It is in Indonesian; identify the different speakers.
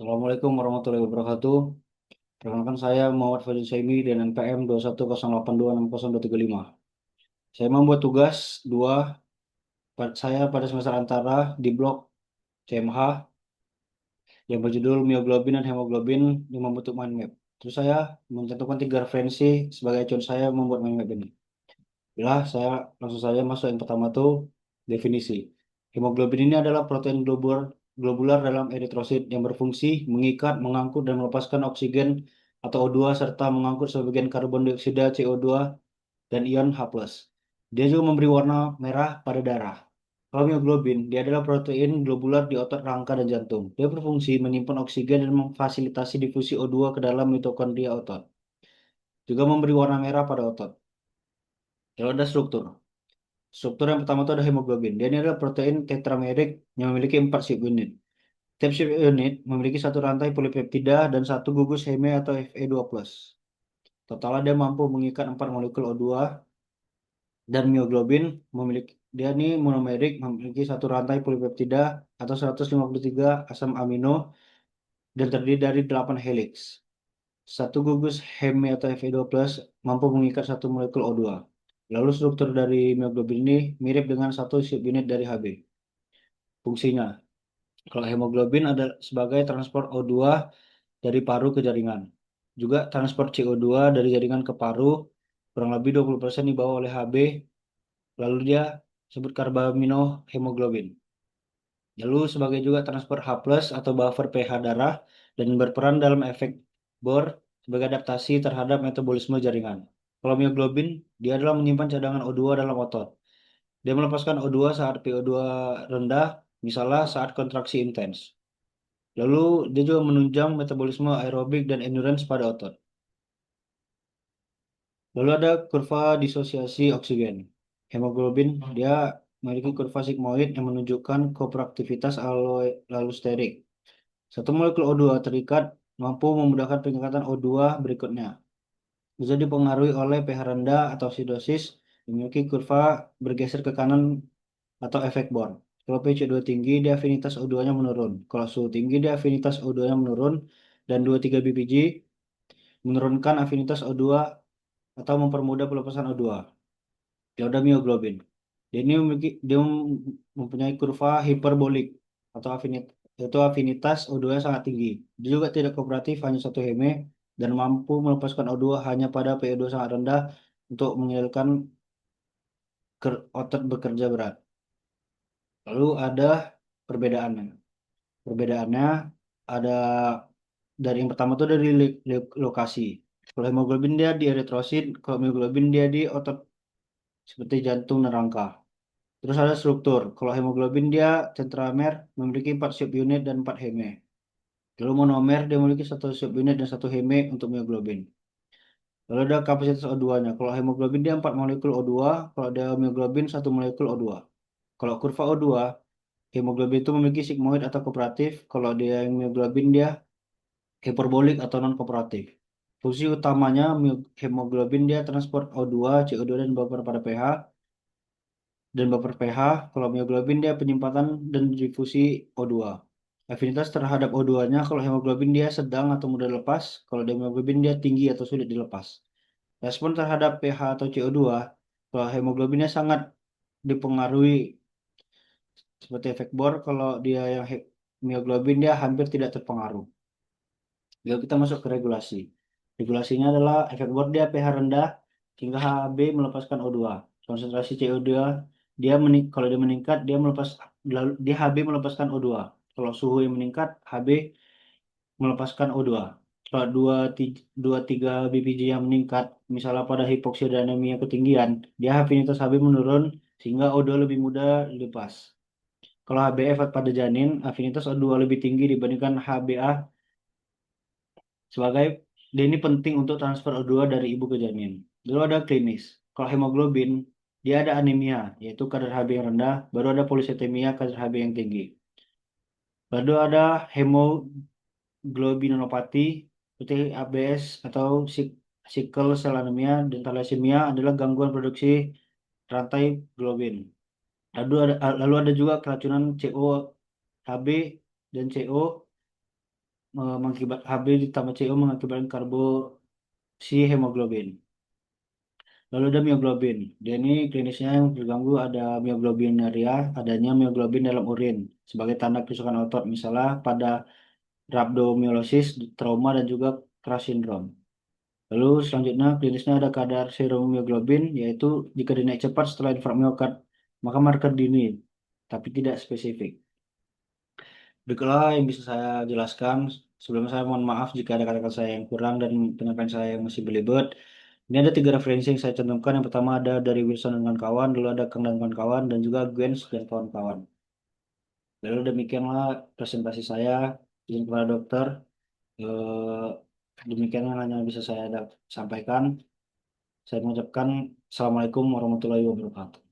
Speaker 1: Assalamualaikum warahmatullahi wabarakatuh. Perkenalkan saya Muhammad Fadil Saimi dengan NPM 2108260235. Saya membuat tugas dua saya pada semester antara di blok CMH yang berjudul mioglobin dan hemoglobin yang membentuk mind map. Terus saya mencantumkan tiga referensi sebagai acuan saya membuat mind map ini. Bila saya langsung saja masuk yang pertama tuh definisi. Hemoglobin ini adalah protein globular dalam eritrosit yang berfungsi mengikat, mengangkut, dan melepaskan oksigen atau O2 serta mengangkut sebagian karbon dioksida CO2 dan ion H+. Dia juga memberi warna merah pada darah. Kalau mioglobin, dia adalah protein globular di otot, rangka, dan jantung. Dia berfungsi menyimpan oksigen dan memfasilitasi difusi O2 ke dalam mitokondria otot. Juga memberi warna merah pada otot. Lalu ada struktur. Struktur yang pertama itu ada hemoglobin. Dia ini adalah protein tetramerik yang memiliki 4 subunit. Tiap subunit memiliki satu rantai polipeptida dan satu gugus heme atau Fe2+. Totalnya dia mampu mengikat 4 molekul O2 dan mioglobin dia ini monomerik memiliki satu rantai polipeptida atau 153 asam amino dan terdiri dari 8 helix. Satu gugus heme atau Fe2+ mampu mengikat satu molekul O2. Lalu struktur dari mioglobin ini mirip dengan satu subunit dari Hb. Fungsinya, kalau hemoglobin ada sebagai transport O2 dari paru ke jaringan. Juga transport CO2 dari jaringan ke paru, kurang lebih 20% dibawa oleh Hb, lalu dia sebut karbamino hemoglobin. Lalu sebagai juga transport H+ atau buffer pH darah dan berperan dalam efek Bohr sebagai adaptasi terhadap metabolisme jaringan. Kalau mioglobin, dia adalah menyimpan cadangan O2 dalam otot. Dia melepaskan O2 saat PO2 rendah, misalnya saat kontraksi intens. Lalu dia juga menunjang metabolisme aerobik dan endurance pada otot. Lalu ada kurva disosiasi oksigen. Hemoglobin dia memiliki kurva sigmoid yang menunjukkan koperaktivitas allosterik. Satu molekul O2 terikat mampu memudahkan pengikatan O2 berikutnya. Bisa dipengaruhi oleh pH rendah atau acidosis, memiliki kurva bergeser ke kanan atau efek Bohr. Kalau pH2 tinggi, dia afinitas O2-nya menurun. Kalau suhu tinggi, dia afinitas O2-nya menurun. Dan 2,3 BPG menurunkan afinitas O2 atau mempermudah pelepasan O2. Ya udah mioglobin. Dia mempunyai kurva hiperbolik atau afinitas O2 yang sangat tinggi. Dia juga tidak kooperatif, hanya satu heme dan mampu melepaskan O2 hanya pada pH2 sangat rendah untuk menghilangkan otot bekerja berat. Lalu ada perbedaannya. Perbedaannya ada dari yang pertama tuh dari lokasi. Kalau hemoglobin dia di eritrosit, kalau mioglobin dia di otot seperti jantung dan rangka. Terus ada struktur. Kalau hemoglobin dia centromer memiliki 4 subunit dan 4 heme. Lalu monomer dia memiliki satu subunit dan satu heme untuk mioglobin. Lalu ada kapasitas O2-nya. Kalau hemoglobin dia 4 molekul O2, kalau ada mioglobin 1 molekul O2. Kalau kurva O2, hemoglobin itu memiliki sigmoid atau kooperatif. Kalau dia mioglobin dia hiperbolik atau non-kooperatif. Fungsi utamanya hemoglobin dia transport O2, CO2 dan buffer pada pH dan buffer pH. Kalau mioglobin dia penyimpanan dan difusi O2. Afinitas terhadap O2-nya kalau hemoglobin dia sedang atau mudah lepas, kalau hemoglobin dia tinggi atau sulit dilepas. Respon terhadap pH atau CO2, kalau hemoglobinnya sangat dipengaruhi seperti efek Bohr, kalau dia yang mioglobin dia hampir tidak terpengaruh. Lalu kita masuk ke regulasi. Regulasinya adalah efek Bohr dia pH rendah sehingga Hb melepaskan O2. Konsentrasi CO2 kalau dia meningkat dia Hb melepaskan O2. Kalau suhu yang meningkat Hb melepaskan O2. Kalau 2,3 BPJ yang meningkat, misalnya pada hipoksidanemia ketinggian, dia afinitas Hb menurun sehingga O2 lebih mudah dilepas. Kalau HbF pada janin, afinitas O2 lebih tinggi dibandingkan Hba sebagai dia ini penting untuk transfer O2 dari ibu ke janin. Lalu ada klinis. Kalau hemoglobin, dia ada anemia, yaitu kadar Hb yang rendah, baru ada policythemia, kadar Hb yang tinggi. Lalu ada hemoglobinopati, seperti ABS atau sickle cell anemia dan thalassemia adalah gangguan produksi rantai globin. Lalu ada juga keracunan CO, Hb, dan CO HB ditambah CO mengakibatkan karboksi hemoglobin. Lalu ada mioglobin. Dia ini klinisnya yang terganggu ada mioglobinuria, adanya mioglobin dalam urin sebagai tanda kerusakan otot, misalnya pada rhabdomyolysis, trauma, dan juga crash syndrome. Lalu selanjutnya klinisnya ada kadar serum mioglobin, yaitu jika dinaik cepat setelah infark miokard, maka marker dini, tapi tidak spesifik. Berikutlah yang bisa saya jelaskan. Sebelumnya saya mohon maaf jika ada kata-kata saya yang kurang dan penyampaian saya yang masih belibet. Ini ada 3 referensi yang saya cantumkan. Yang pertama ada dari Wilson dengan kawan, lalu ada Kang dan kawan-kawan, dan juga Gwens dan kawan-kawan. Lalu demikianlah presentasi saya. Izin kepada dokter. Eh, Demikian yang hanya bisa saya sampaikan. Saya mengucapkan Assalamualaikum warahmatullahi wabarakatuh.